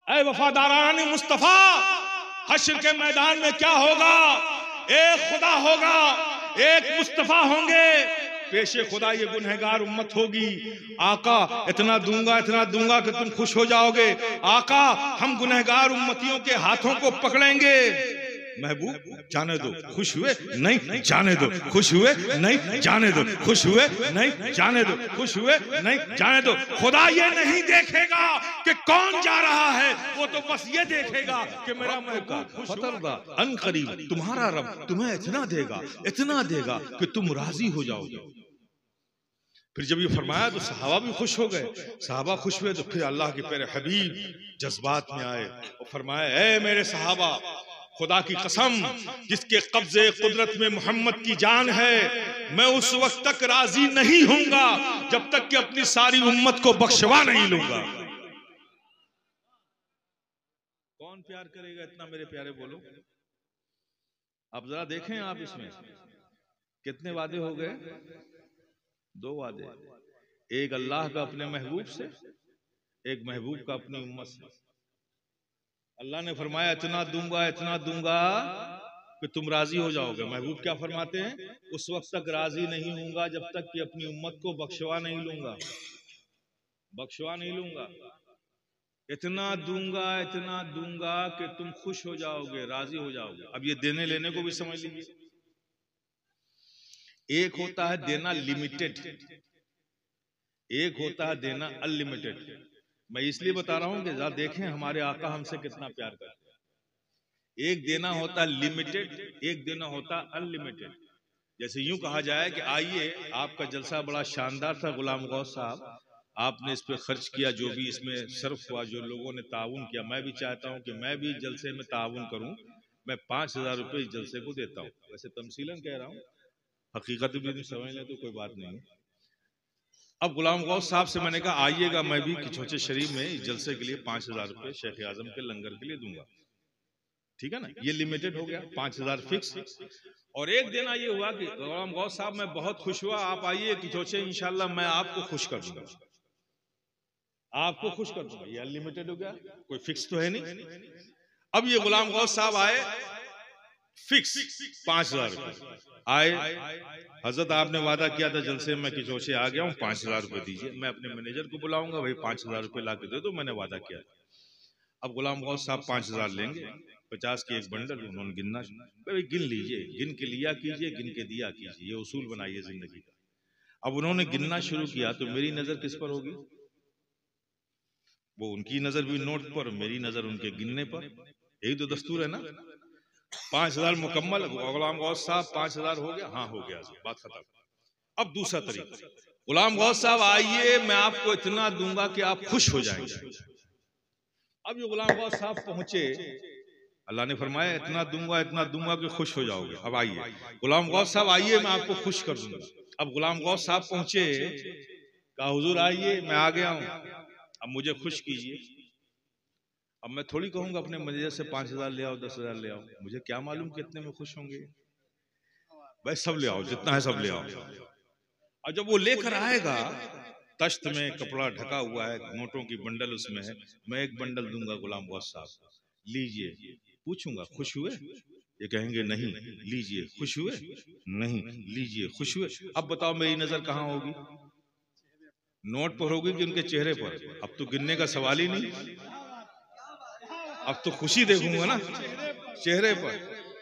ऐ वफादारान मुस्तफा, हश्र के मैदान में क्या होगा? एक खुदा होगा, एक मुस्तफा होंगे, पेशे खुदा ये गुनहगार उम्मत होगी। आका इतना दूंगा कि तुम खुश हो जाओगे। आका हम गुनहगार उम्मतियों के हाथों को पकड़ेंगे। महबूब जाने दो, खुश हुए? नहीं, जाने दो, खुश हुए? नहीं, जाने दो, खुश हुए? नहीं, जाने दो, खुश हुए? नहीं, जाने दो। खुदा ये नहीं देखेगा कि कौन जा रहा है, वो तो बस ये देखेगा कि मेरा महबूब खुश हुआ। अनकरीब तुम्हारा रब तुम्हें इतना देगा कि तुम राजी हो जाओगे। फिर जब ये फरमाया तो सहाबा भी खुश हो गए। सहाबा खुश हुए तो फिर अल्लाह के प्यारे हबीब जज्बात में आए और फरमाया, ऐ मेरे सहाबा, खुदा की कसम जिसके कब्जे कुदरत में मोहम्मद की जान है, मैं उस वक्त तक राजी नहीं होऊंगा जब तक कि अपनी सारी उम्मत को बख्शवा नहीं लूंगा। कौन प्यार करेगा इतना मेरे प्यारे? बोलो। अब जरा देखें आप इसमें कितने वादे हो गए? 2 वादे, एक अल्लाह का अपने महबूब से, एक महबूब का अपनी उम्मत से। अल्लाह ने फरमाया इतना दूंगा कि तुम राजी हो जाओगे। महबूब क्या फरमाते हैं? उस वक्त तक राजी नहीं होऊंगा जब तक कि अपनी उम्मत को बख्शवा नहीं लूंगा। इतना दूंगा कि तुम खुश हो जाओगे, राजी हो जाओगे। अब ये देने लेने को भी समझ लीजिए। एक होता है देना लिमिटेड, एक होता है देना अनलिमिटेड। मैं इसलिए बता रहा हूं कि जरा देखें हमारे आका हमसे कितना प्यार करते हैं। एक देना होता है लिमिटेड, एक देना होता है अनलिमिटेड। जैसे यूं कहा जाए कि आइए, आपका जलसा बड़ा शानदार था गुलाम गौस साहब, आपने इस पे खर्च किया, जो भी इसमें सर्फ हुआ, जो लोगों ने ताउन किया, मैं भी चाहता हूं कि मैं भी जलसे में ताउन करूं। मैं 5000 रुपये इस जलसे को देता हूं। वैसे तमसीलन कह रहा हूं, हकीकत भी समझ लें तो कोई बात नहीं। अब गुलाम गौस साहब से मैंने कहा आइएगा, मैं भी किचौचे शरीफ में इस जलसे के लिए 5000 रुपये शेख आजम के लंगर के लिए दूंगा। ठीक है ना, ये लिमिटेड हो गया, 5000 फिक्स। और एक देना ये हुआ कि गुलाम गौस साहब मैं बहुत खुश हुआ, आप आइए किचौचे, इंशाल्लाह मैं आपको खुश कर दूंगा, आपको खुश कर दूंगा। ये अनलिमिटेड हो गया, कोई फिक्स तो है नहीं। अब ये गुलाम गौस साहब आए, फिक्स 5000 रुपये आए। हजरत आपने वादा किया था जलसे में किचौचे आ गया हूँ, 5000 रुपये दीजिए। मैं अपने मैनेजर को बुलाऊंगा, भाई 5000 रुपये ला के दे दो, मैंने वादा किया। अब गुलाम गौस साहब 5000 लेंगे, 50 की एक बंडल, उन्होंने गिनना, भाई गिन लीजिए, गिन के लिया कीजिए, गिन के दिया कीजिए, ये उसूल बनाइए जिंदगी का। अब उन्होंने गिनना शुरू किया तो मेरी नजर किस पर होगी? वो उनकी नजर भी नोट पर, मेरी नजर उनके गिनने पर। यही तो दस्तूर है ना। 5000 मुकम्मल, गुलाम गौस साहब 5000 हो गया? हाँ हो गया, बात खत्म। अब दूसरा तरीका, गुलाम गौस साहब आइए, मैं आपको इतना दूंगा कि आप खुश हो जाएंगे। अब ये गुलाम गौस साहब पहुंचे, अल्लाह ने फरमाया इतना दूंगा कि खुश हो जाओगे। अब आइए गुलाम गौस साहब, आइए मैं आपको खुश कर दूंगा। अब गुलाम गौस साहब पहुंचे, कहा हुजूर आइए, मैं आ गया हूं, अब मुझे खुश कीजिए। अब मैं थोड़ी कहूंगा अपने मैनेजर से 5000 ले आओ, 10000 ले आओ, मुझे क्या मालूम कितने में खुश होंगे। भाई सब ले आओ, जितना है सब ले आओ। और जब वो लेकर आएगा, तश्त में कपड़ा ढका हुआ है, नोटों की बंडल उसमें है, मैं एक बंडल दूंगा गुलाम गौस साहब, लीजिए। पूछूंगा खुश हुए? ये कहेंगे नहीं। लीजिए। खुश हुए? नहीं। लीजिए। खुश हुए? अब बताओ मेरी नजर कहाँ होगी? नोट पर होगी कि उनके चेहरे पर? अब तो गिनने का सवाल ही नहीं, अब तो खुशी देखूंगा ना चेहरे पर।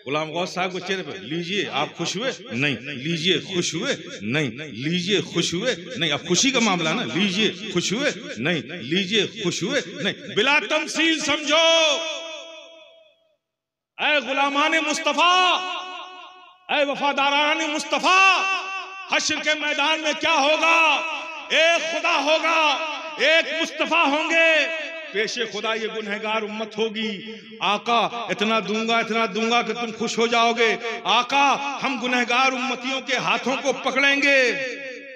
गुलाम गौस साहब को चेहरे पर, लीजिए आप खुश हुए? नहीं। लीजिए। खुश हुए? नहीं। लीजिए। खुश हुए? नहीं। अब खुशी का मामला ना, लीजिए। खुश हुए? नहीं। लीजिए। खुश हुए? नहीं। बिला तमसील समझो, ऐ गुलामाने मुस्तफा, ऐ वफादाराने मुस्तफा, हश्र के मैदान में क्या होगा? एक खुदा होगा, एक मुस्तफा होंगे, पेशे खुदा ये गुनहगार उम्मत होगी। आका इतना दूंगा कि तुम खुश हो जाओगे। आका हम गुनहगार उम्मतियों के हाथों को पकड़ेंगे।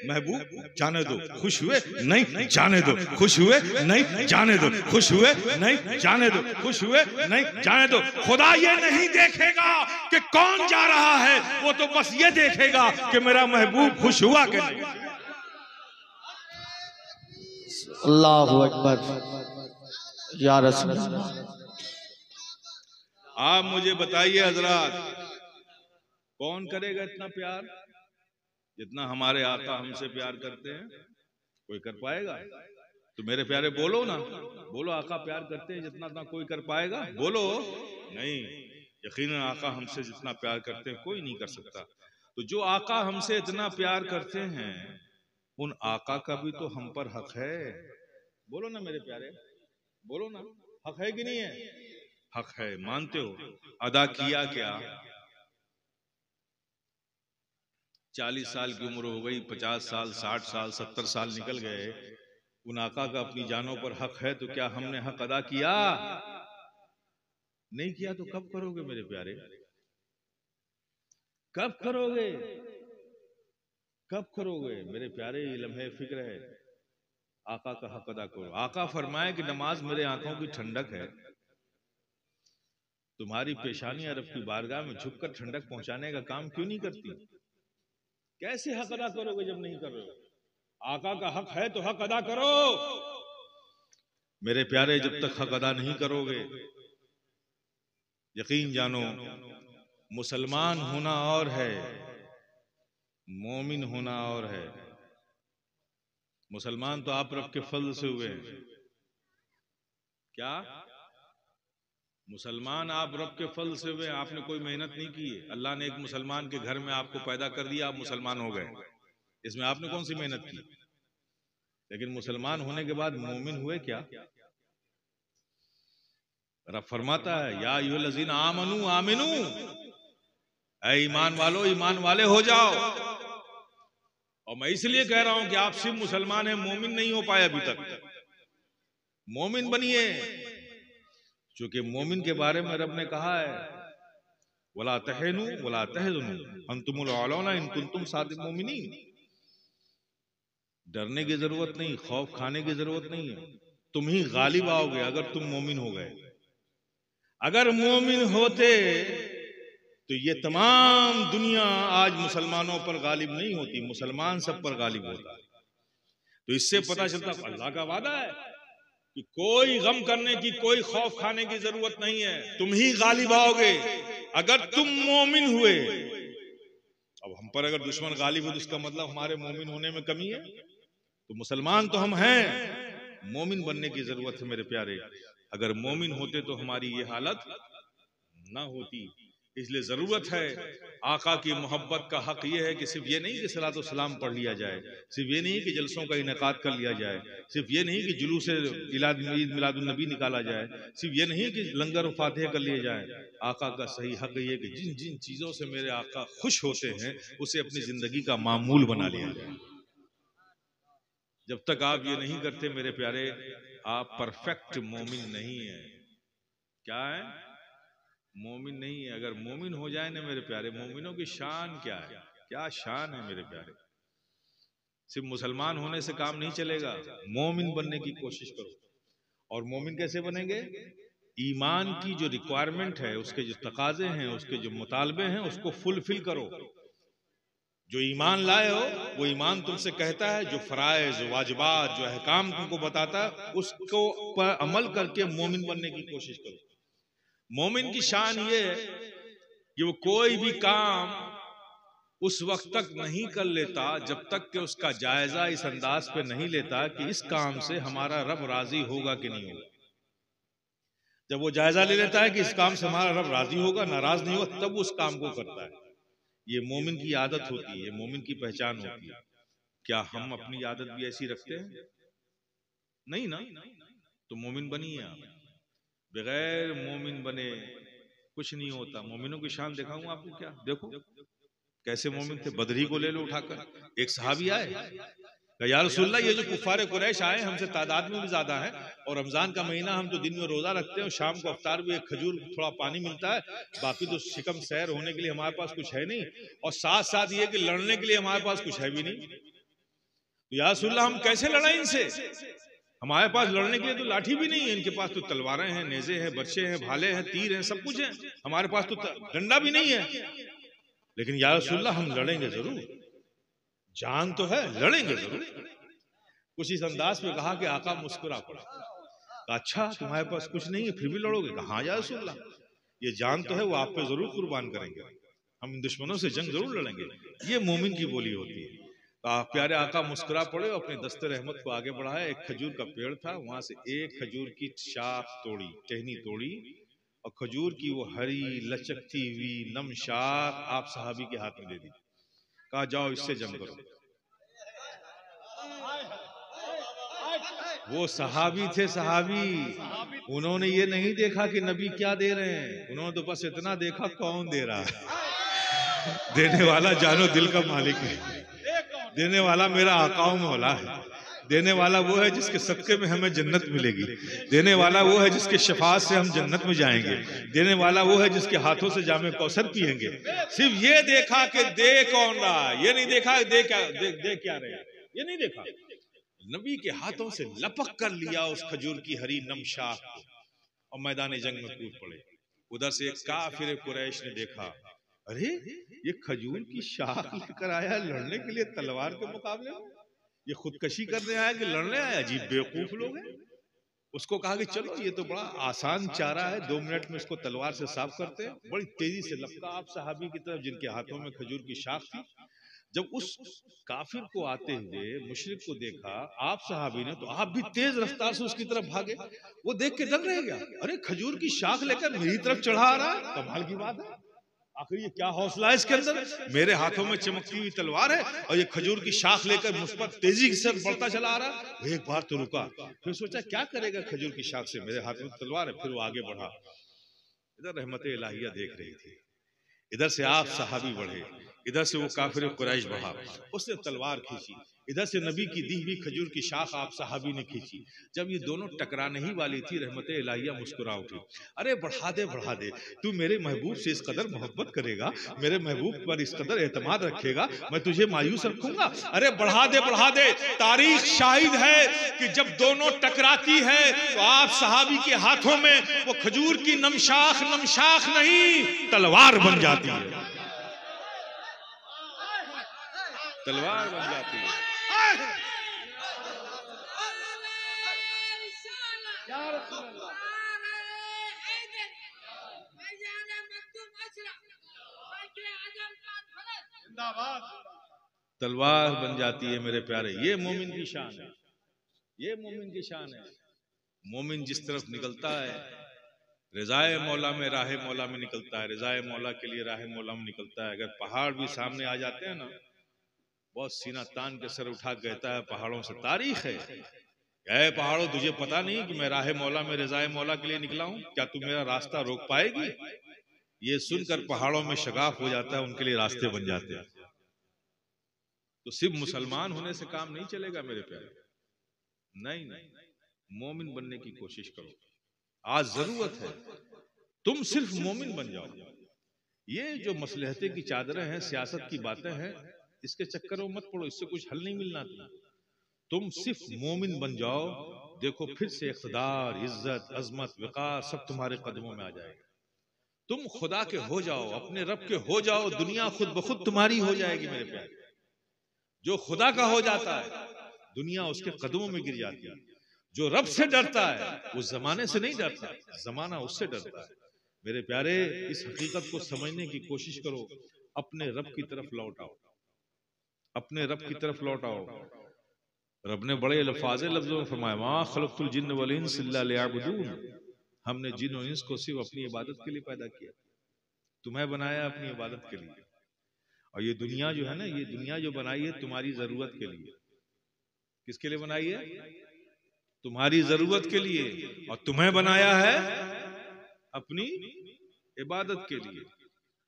महबूब जाने दो, खुश हुए? नहीं। जाने दो, खुश हुए? नहीं। जाने दो, खुश हुए? नहीं। जाने दो, खुश हुए? नहीं। जाने दो। खुदा ये नहीं देखेगा कि कौन जा रहा है, वो तो बस ये देखेगा कि मेरा महबूब खुश हुआ कि नहीं। अल्लाहु अकबर। या रसूल अल्लाह। आप मुझे बताइए हजरात, कौन करेगा इतना प्यार जितना हमारे आका हमसे प्यार करते हैं? कोई कर पाएगा? तो मेरे प्यारे बोलो ना, बोलो आका प्यार करते हैं जितना ना कोई कर पाएगा? बोलो नहीं। यकीनन आका हमसे जितना प्यार करते हैं कोई नहीं कर सकता। तो जो आका हमसे इतना प्यार करते हैं, उन आका का भी तो हम पर हक है। बोलो ना मेरे प्यारे, बोलो ना, हक है कि नहीं है? हक है, मानते हो? अदा किया क्या? 40 साल की उम्र हो गई, 50 साल, 60 साल, 70 साल निकल गए, उन आका का अपनी जानों पर हक है, तो क्या हमने हक अदा किया? नहीं किया तो कब करोगे मेरे प्यारे? कब करोगे? कब करोगे मेरे प्यारे? ये लम्हे फिक्र है, आका का हक अदा करो। आका फरमाए कि नमाज मेरे आंखों की ठंडक है, तुम्हारी पेशानी अरब की बारगाह में झुककर ठंडक पहुंचाने का काम क्यों नहीं करती? कैसे हक अदा करोगे जब नहीं कर रहे हो? आका का हक है तो हक अदा करो मेरे प्यारे। जब तक हक अदा नहीं करोगे, यकीन जानो मुसलमान होना और है, मोमिन होना और है। मुसलमान तो आप रब के फजल से हुए हैं। क्या मुसलमान आप रब के फजल से हुए? आपने कोई मेहनत नहीं की है। अल्लाह ने एक मुसलमान के घर में आपको पैदा कर दिया, आप मुसलमान हो गए। इसमें आपने कौन सी मेहनत की? लेकिन मुसलमान होने के बाद मोमिन हुए क्या? रब फरमाता है या अय्युहल्लज़ीना आमनू आमिनू, ऐ ईमान वालो ईमान वाले हो जाओ। और मैं इसलिए कह रहा हूं कि आप सिर्फ मुसलमान हैं, मोमिन नहीं हो पाए अभी तक। मोमिन बनिए, क्योंकि मोमिन के बारे में रब ने कहा है वला तहनु वला तहज़नु अंतुमुल आलौना इन कुंतुम सादिक मोमिनीन। डरने की जरूरत नहीं, खौफ खाने की जरूरत नहीं है, तुम ही गालिब आओगे अगर तुम मोमिन हो गए। अगर मोमिन होते तो ये तमाम दुनिया आज मुसलमानों पर गालिब नहीं होती, मुसलमान सब पर गालिब होता। तो इससे पता चलता अल्लाह का वादा है कि कोई गम करने की, कोई खौफ खाने की जरूरत नहीं है, तुम ही गालिब आओगे अगर तुम मोमिन हुए। अब हम पर अगर दुश्मन गालिब हो तो इसका मतलब हमारे मोमिन होने में कमी है। तो मुसलमान तो हम हैं, मोमिन बनने की जरूरत है मेरे प्यारे। अगर मोमिन होते तो हमारी ये हालत ना होती। इसलिए जरूरत है आका की मोहब्बत का। हक ये है कि सिर्फ ये नहीं कि सलात व सलाम पढ़ लिया जाए, सिर्फ ये नहीं कि जलसों का इनेकाद कर लिया जाए, सिर्फ ये नहीं कि जुलूस ईद मिलादुन नबी निकाला जाए, सिर्फ ये नहीं कि लंगर व फातिहा कर लिए जाए। आका का सही हक ये कि जिन जिन चीजों से मेरे आका खुश होते हैं उसे अपनी जिंदगी का मामूल बना लिया जाए। जब तक आप ये नहीं करते मेरे प्यारे, आप परफेक्ट मोमिन नहीं है। क्या है? मोमिन नहीं है। अगर मोमिन हो जाए ना मेरे प्यारे, मोमिनों की शान क्या है, क्या शान है मेरे प्यारे। सिर्फ मुसलमान होने से काम नहीं चलेगा, मोमिन बनने की कोशिश करो। और मोमिन कैसे बनेंगे? ईमान की जो रिक्वायरमेंट है, उसके जो तकाजे हैं, उसके जो मुतालबे हैं, उसको फुलफिल करो। जो ईमान लाए हो वो ईमान तुमसे कहता है, जो फराइज वाजिबात जो अहकाम तुमको बताता है उसको पर अमल करके मोमिन बनने की कोशिश करो। मोमिन की शान ये है कि वो कोई भी काम उस वक्त तक नहीं कर लेता जब तक कि उसका जायजा इस अंदाज पे नहीं लेता कि इस काम से हमारा रब राजी होगा कि नहीं होगा। जब वो जायजा ले लेता है कि इस काम से हमारा रब राजी होगा, नाराज नहीं होगा, तब उस काम को करता है। ये मोमिन की आदत होती है, मोमिन की पहचान होती है। क्या हम अपनी आदत भी ऐसी रखते हैं? नहीं ना। तो मोमिन बनिए आप। बगैर मोमिन बने कुछ नहीं होता। मोमिनों की शान दिखाऊं आपको क्या? देखो कैसे मोमिन थे। बदरी को ले लो उठाकर। एक सहाबी आए, या रसूलल्लाह ये जो कुफारे कुरैश आए हमसे तादाद में भी ज्यादा है, और रमजान का महीना हम तो दिन में रोजा रखते हैं और शाम को अफ्तार भी एक खजूर थोड़ा पानी मिलता है, बाकी तो शिकम सैर होने के लिए हमारे पास कुछ है नहीं, और साथ साथ ये कि लड़ने के लिए हमारे पास कुछ है भी नहीं। तो या रसूलल्लाह हम कैसे लड़ाई इनसे? हमारे पास लड़ने के लिए तो लाठी भी नहीं है, इनके पास तो तलवारें हैं, नेजे हैं, बर्छे हैं, भाले हैं, तीर हैं, सब कुछ है, हमारे पास तो डंडा भी नहीं है। लेकिन या रसूलल्लाह हम लड़ेंगे जरूर, जान तो है, लड़ेंगे जरूर। कुछ इस अंदाज में कहा कि आका मुस्कुरा पड़ा। अच्छा तुम्हारे पास कुछ नहीं है फिर भी लड़ोगे? कहा या रसूल अल्लाह, ये जान तो है वो आप पे जरूर कुर्बान करेंगे, हम दुश्मनों से जंग जरूर लड़ेंगे। ये मोमिन की बोली होती है। तो प्यारे आका मुस्कुरा पड़े और अपने दस्ते रहमत को आगे बढ़ाया। एक खजूर का पेड़ था, वहां से एक खजूर की शाख तोड़ी, टहनी तोड़ी, और खजूर की वो हरी लचकती हुई नम शाख आप सहाबी के हाथ में दे दी। कहा जाओ इससे जंग करो। वो सहाबी थे, सहाबी। उन्होंने ये नहीं देखा कि नबी क्या दे रहे हैं, उन्होंने तो बस इतना देखा कौन दे रहा है। देने वाला जानो दिल का मालिक है, देने वाला मेरा आका मौला है, देने वाला वो है जिसके सदके में हमें जन्नत मिलेगी, देने वाला वो है जिसके शफाअत से हम जन्नत में जाएंगे, देने वाला वो है जिसके हाथों से जामे कौसर पिएंगे। सिर्फ ये देखा कि दे कौन रहा है, ये नहीं देखा दे क्या रहे, ये नहीं देखा। नबी के हाथों से लपक कर लिया उस खजूर की हरी नम शाख को और मैदान जंग में कूद पड़े। उधर से एक काफिर कुरैश ने देखा, अरे ये खजूर की शाख लेकर आया लड़ने के लिए तलवार के मुकाबले में, ये खुदकशी करने आया कि लड़ने आया? अजीब बेवकूफ लोग हैं। उसको कहा कि चलो ये तो बड़ा आसान चारा है, 2 मिनट में इसको तलवार से साफ करते हैं। बड़ी तेजी से लपका आप सहाबी की तरफ जिनके हाथों में खजूर की शाख थी। जब उस काफिर को आते हुए मुशरिक को देखा आप सहाबी ने, तो आप भी तेज रफ्तार से उसकी तरफ भागे। वो देख के डर रह गया, अरे खजूर की शाख लेकर मेरी तरफ चढ़ा आ रहा है, कमाल की बात है, आखिर ये क्या हौसला है इसके अंदर, मेरे हाथों में चमकती हुई तलवार है और ये खजूर की शाख लेकर मुझ पर तेजी से बढ़ता चला आ रहा है। वो एक बार तो रुका, फिर सोचा क्या करेगा खजूर की शाख से, मेरे हाथ में तलवार है, फिर वो आगे बढ़ा। इधर रहमत इलाहिया देख रही थी, इधर से आप सहाबी बढ़े, इधर से वो काफिर कुरैश बढ़ा, उसने तलवार खींची, इधर से नबी की दी हुई खजूर की शाख आप सहाबी ने खींची। जब ये दोनों टकराने ही वाली थी, रहमत इलाहिया मुस्कुरा उठी, अरे बढ़ा दे, तू मेरे महबूब से इस कदर मोहब्बत करेगा, मेरे महबूब पर इस कदर एतमाद रखेगा, मैं तुझे मायूस रखूंगा? अरे बढ़ा दे। तारीख शाहिद है कि जब दोनों टकराती है तो आप सहाबी के हाथों में वो खजूर की नमशाख नहीं तलवार बन जाती है, तलवार बन जाती है। तलवार बन जाती है मेरे प्यारे। ये मोमिन की शान है, ये मोमिन की शान है। मोमिन जिस तरफ निकलता है रिजाए मौला में, राह मौला में निकलता है, रिजाए मौला के लिए राह मौला में निकलता है। अगर पहाड़ भी सामने आ जाते हैं ना, बहुत सीना तान के सर उठा कहता है पहाड़ों से तारीख है, ऐ पहाड़ों तुझे पता नहीं कि मैं राह मौला में रिजाए मौला के लिए निकला हूं, क्या तू मेरा रास्ता रोक पाएगी? ये सुनकर पहाड़ों में शगाफ हो जाता है, उनके लिए रास्ते बन जाते हैं। तो सिर्फ मुसलमान होने से काम नहीं चलेगा मेरे प्यारे, नहीं, मोमिन बनने की कोशिश करो। आज जरूरत है तुम सिर्फ मोमिन बन जाओ। ये जो मसलहते की चादरें हैं, सियासत की बातें हैं, इसके चक्कर में मत पड़ो, इससे कुछ हल नहीं मिलना। तुम सिर्फ मोमिन बन जाओ, देखो फिर से इख्तिदार, इज्जत, अजमत, विकास सब तुम्हारे कदमों में आ जाएगा। तुम खुदा के हो जाओ, अपने रब के हो जाओ, दुनिया खुद ब खुद तुम्हारी हो जाएगी मेरे प्यारे। जो खुदा का हो जाता है दुनिया उसके कदमों में गिर जाती है। जो रब से डरता है वो जमाने से नहीं डरता, जमाना उससे डरता है। मेरे प्यारे इस हकीकत को समझने की कोशिश करो, अपने रब की तरफ लौट आओ, अपने रब की तरफ लौट आओ। रब ने बड़े अल्फाज़ लफ्ज़ों में फरमाया, मा खलक़तुल जिन्न वल इंस इल्ला लियअबुदून, हमने जिन और इंस को सिर्फ अपनी इबादत के लिए पैदा किया, तुम्हें बनाया अपनी इबादत के लिए। और ये दुनिया जो है ना, ये दुनिया जो बनाई है तुम्हारी जरूरत के लिए। किसके लिए बनाई है? तुम्हारी जरूरत के लिए। और तुम्हें बनाया है अपनी इबादत के लिए।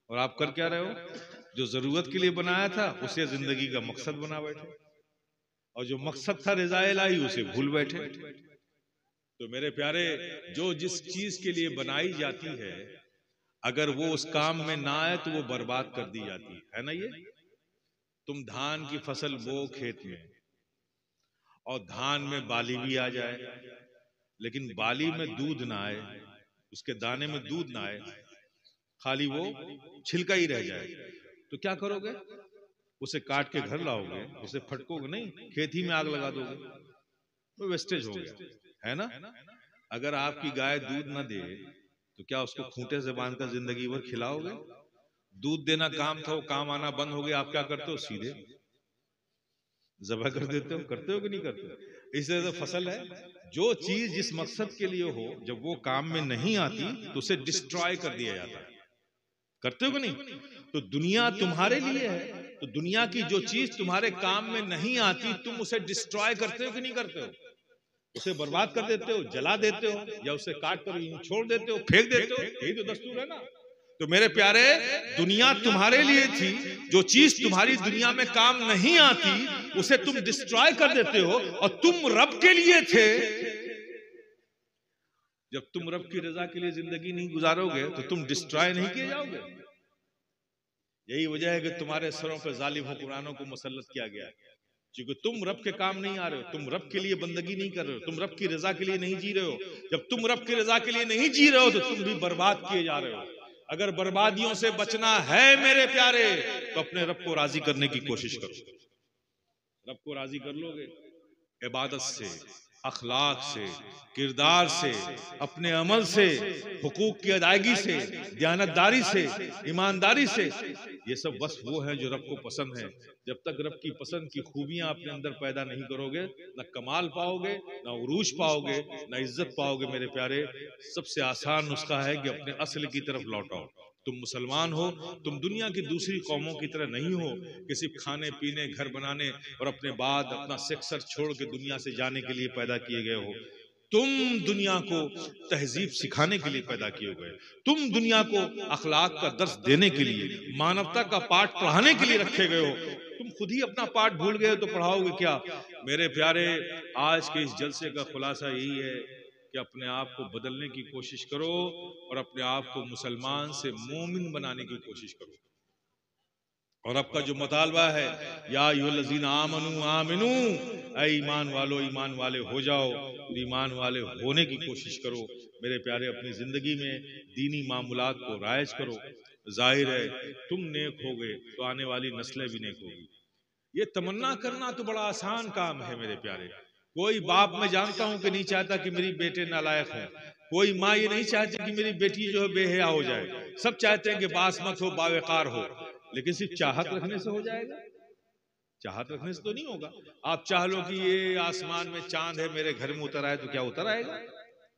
और आप कर क्या रहे हो? जो जरूरत के लिए बनाया था उसे जिंदगी का मकसद बना बैठे, और जो मकसद था रिज़ाए इलाही उसे भूल बैठे। तो मेरे प्यारे, जो जिस चीज के लिए बनाई जाती है अगर वो उस काम में ना आए तो वो बर्बाद कर दी जाती है ना। ये तुम धान की फसल बो खेत में, और धान में बाली भी आ जाए, लेकिन बाली में दूध ना आए, उसके दाने में दूध ना आए, खाली वो छिलका ही रह जाए, तो क्या करोगे? उसे काट के घर लाओगे, उसे फटकोगे नहीं, खेत ही में आग लगा दोगे, वो वेस्टेज हो गया, है ना। अगर आपकी गाय दूध ना दे तो क्या उसको खूंटे से बांधकर जिंदगी भर खिलाओगे? दूध देना काम था, वो काम आना बंद हो गया, आप क्या करते हो? सीधे ज़बह कर देते हो। करते हो कि नहीं करते हो? इस तरह से फसल है, जो चीज जिस मकसद के लिए हो, जब वो काम में नहीं आती तो उसे डिस्ट्रॉय कर दिया जाता है। करते हो कि नहीं? तो दुनिया तुम्हारे लिए है, तो दुनिया की जो चीज तुम्हारे काम में नहीं आती, तुम उसे डिस्ट्रॉय करते हो कि नहीं करते हो? उसे बर्बाद कर देते हो, जला देते हो, या उसे काट कर यूं छोड़ देते हो, फेंक देते हो। यही तो दस्तूर है ना। तो मेरे प्यारे, दुनिया तुम्हारे लिए थी, जो चीज तुम्हारी दुनिया में काम नहीं आती उसे तुम डिस्ट्रॉय कर देते हो, और तुम रब के लिए थे। जब तुम रब की रजा के लिए जिंदगी नहीं गुजारोगे तो तुम डिस्ट्रॉय नहीं किए जाओगे। यही वजह है कि तुम्हारे सरों पर जालिम हुक्मरानों को मुसल्लत किया गया है, क्योंकि तुम रब के काम नहीं आ रहे हो, तुम रब के लिए बंदगी नहीं कर रहे हो, तुम रब की रजा के लिए नहीं जी रहे हो। जब तुम रब की रजा के लिए नहीं जी रहे हो तो तुम भी बर्बाद किए जा रहे हो। अगर बर्बादियों से बचना है मेरे प्यारे, तो अपने रब को राजी करने की कोशिश करो। रब को राजी कर लोगे इबादत से, अखलाक से, किरदार से, अपने अमल से, हुकूक की अदायगी से, दयानतदारी से, ईमानदारी से। ये सब बस वो है जो रब को पसंद है। जब तक रब की पसंद की खूबियां अपने अंदर पैदा नहीं करोगे, न कमाल पाओगे, न उरूज पाओगे, न इज्जत पाओगे। मेरे प्यारे, सबसे आसान नुस्खा है कि अपने असल की तरफ लौटाओ। तुम मुसलमान हो, तुम दुनिया की दूसरी कौमों की तरह नहीं हो कि सिर्फ खाने पीने, घर बनाने और अपने बाद अपना सेक्सर छोड़ के दुनिया से जाने के लिए पैदा किए गए हो। तुम दुनिया को तहजीब सिखाने के लिए पैदा किए गए। तुम दुनिया को अखलाक का दर्स देने के लिए, मानवता का पाठ पढ़ाने के लिए रखे गए हो। तुम खुद ही अपना पाठ भूल गए तो पढ़ाओगे क्या? मेरे प्यारे, आज के इस जलसे का खुलासा यही है कि अपने आप को बदलने की कोशिश करो और अपने आप को मुसलमान से मोमिन बनाने की कोशिश करो। और आपका जो मुतालबा है, या अय्युहल्लज़ीना आमनू आमिनू, ऐ ईमान वालो ईमान वाले हो जाओ, ईमान वाले होने की कोशिश करो। मेरे प्यारे, अपनी जिंदगी में दीनी मामूलात को राइज करो। जाहिर है तुम नेक होगे तो आने वाली नस्लें भी नेक होगी। ये तमन्ना करना तो बड़ा आसान काम है मेरे प्यारे। कोई बाप, मैं जानता हूं कि नहीं चाहता कि मेरी बेटे नालायक हो, कोई माँ ये नहीं चाहती कि मेरी बेटी जो है बेहया हो जाए। सब चाहते हैं कि बासमत हो, बावकार हो, लेकिन सिर्फ चाहत रखने से हो जाएगा? चाहत रखने से तो नहीं होगा। आप चाह लो कि ये आसमान में चांद है, मेरे घर में उतर आए, तो क्या उतर आएगा?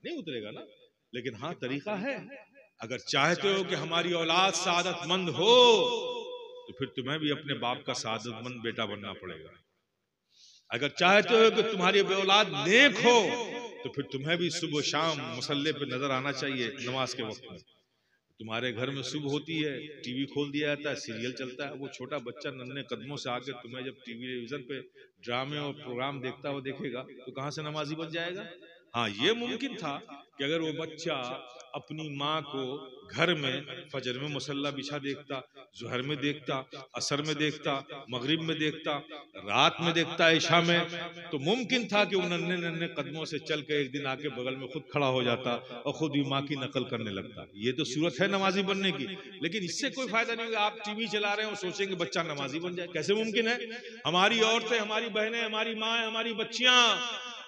नहीं उतरेगा ना। लेकिन हाँ, तरीका है। अगर चाहते हो कि हमारी औलाद सादतमंद हो, तो फिर तुम्हें भी अपने बाप का सादतमंद बेटा बनना पड़ेगा। अगर चाहते हो कि तुम्हारी औलाद नेक हो, तो फिर तुम्हें भी सुबह शाम मुसल्ले पे नजर आना चाहिए नमाज के वक्त में। तुम्हारे घर में सुबह होती है, टीवी खोल दिया जाता है, सीरियल चलता है। वो छोटा बच्चा नन्हे कदमों से आके तुम्हें जब टेलीविजन पे ड्रामे और प्रोग्राम देखता हुआ देखेगा, तो कहाँ से नमाजी बन जाएगा? हाँ, ये मुमकिन था कि अगर वो बच्चा अपनी माँ को घर में फजर में मुसल्ला बिछा देखता, जुहर में देखता, असर में देखता, मगरिब में देखता, रात में देखता, इशा में, तो मुमकिन था कि वो नन्हे नन्हे कदमों से चल के एक दिन आके बगल में खुद खड़ा हो जाता और खुद भी माँ की नकल करने लगता। ये तो सूरत है नमाजी बनने की, लेकिन इससे कोई फायदा नहीं होगा। आप टीवी चला रहे हो, सोचेंगे बच्चा नमाजी बन जाए, कैसे मुमकिन है? हमारी औरतें, हमारी बहनें, हमारी माँ, हमारी बच्चियां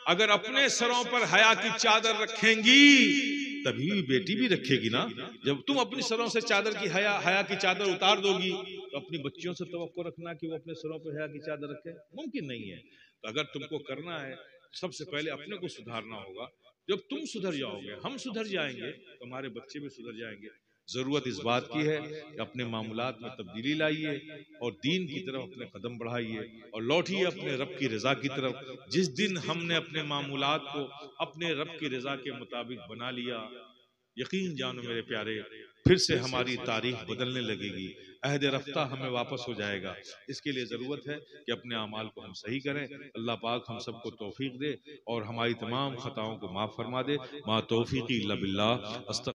अगर अपने सरों पर हया की चादर रखेंगी, तभी बेटी भी रखेगी ना। जब तुम अपनी सरों से चादर की हया की चादर उतार दोगी, तो अपनी बच्चियों से तवक्को रखना कि वो अपने सरों पर हया की चादर रखे, मुमकिन नहीं है। तो अगर तुमको करना है, सबसे पहले अपने को सुधारना होगा। जब तुम सुधर जाओगे, हम सुधर जाएंगे, तो हमारे बच्चे भी सुधर जाएंगे। जरूरत इस बात की है कि अपने मामूलात में तब्दीली लाइए और दीन की तरफ अपने कदम बढ़ाइए और लौटिए अपने रब की रजा की तरफ। जिस दिन हमने अपने मामूलात को अपने रब की रजा के मुताबिक बना लिया, यकीन जानो मेरे प्यारे, फिर से हमारी तारीख बदलने लगेगी, अहद रफ्ता हमें वापस हो जाएगा। इसके लिए ज़रूरत है कि अपने अमाल को हम सही करें। अल्लाह पाक हम सबको तौफीक दे और हमारी तमाम खताओं को माफ़ फरमा दे। मा तौफीकी इल्ला बिल्लाह।